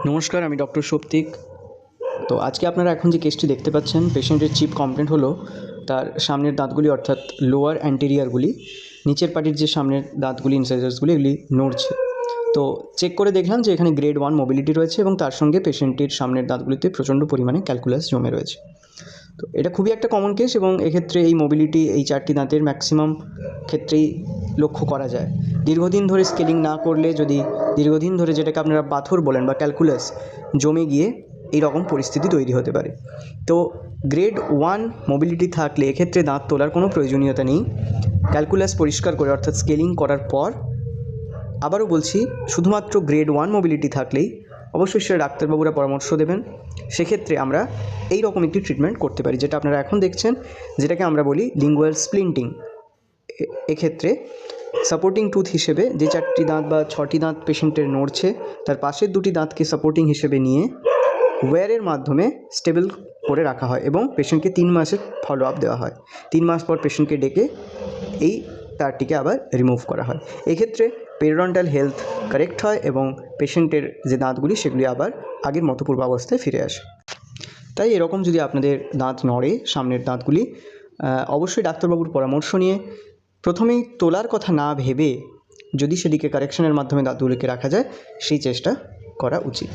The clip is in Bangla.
নমস্কার, আমি ডক্টর সৌপ্তিক। তো আজকে আপনারা এখন যে কেসটি দেখতে পাচ্ছেন, পেশেন্টের চিফ কমপ্লেন্ট হলো তার সামনের দাঁতগুলি অর্থাৎ লোয়ার অ্যান্টেরিয়ারগুলি, নিচের পাটির যে সামনের দাঁতগুলি ইনসাইজার্সগুলি এগুলি নড়ছে। তো চেক করে দেখলাম যে এখানে গ্রেড 1 মোবিলিটি রয়েছে এবং তার সঙ্গে পেশেন্টটির সামনের দাঁতগুলিতে প্রচণ্ড পরিমাণে ক্যালকুলাস জমে রয়েছে। তো এটা খুবই একটা কমন কেস এবং এক্ষেত্রে এই মোবিলিটি এই চারটি দাঁতের ম্যাক্সিমাম ক্ষেত্রেই লক্ষ্য করা যায়। দীর্ঘদিন ধরে স্কেলিং না করলে, যদি দীর্ঘদিন ধরে যেটাকে আপনারা পাথর বলেন বা ক্যালকুলাস জমে গিয়ে এই রকম পরিস্থিতি তৈরি হতে পারে। তো গ্রেড 1 মোবিলিটি থাকলে এক্ষেত্রে দাঁত তোলার কোনো প্রয়োজনীয়তা নেই। ক্যালকুলাস পরিষ্কার করে অর্থাৎ স্কেলিং করার পর, আবারও বলছি, শুধুমাত্র গ্রেড 1 মোবিলিটি থাকলেই অবশ্যই সেটা ডাক্তারবাবুরা পরামর্শ দেবেন। সেক্ষেত্রে আমরা এই রকম একটি ট্রিটমেন্ট করতে পারি, যেটা আপনারা এখন দেখছেন, যেটাকে আমরা বলি লিঙ্গুয়াল স্প্লিন্টিং। এক্ষেত্রে সাপোর্টিং টুথ হিসেবে যে 4টি দাঁত বা 6টি দাঁত পেশেন্টের নড়ছে, তার পাশের 2টি দাঁতকে সাপোর্টিং হিসেবে নিয়ে ওয়্যারের মাধ্যমে স্টেবল করে রাখা হয় এবং পেশেন্টকে 3 মাসের ফলো আপ দেওয়া হয়। 3 মাস পর পেশেন্টকে ডেকে এই তারটিকে আবার রিমুভ করা হয়। এক্ষেত্রে পেরিডন্টাল হেলথ কারেক্ট হয় এবং পেশেন্টের যে দাঁতগুলি সেগুলি আবার আগের মতো পূর্বাবস্থায় ফিরে আসে। তাই এরকম যদি আপনাদের দাঁত নড়ে, সামনের দাঁতগুলি, অবশ্যই ডাক্তারবাবুর পরামর্শ নিয়ে প্রথমেই তোলার কথা না ভেবে যদি সেদিকে কারেকশনের মাধ্যমে দাঁতগুলিকে রাখা যায়, সেই চেষ্টা করা উচিত।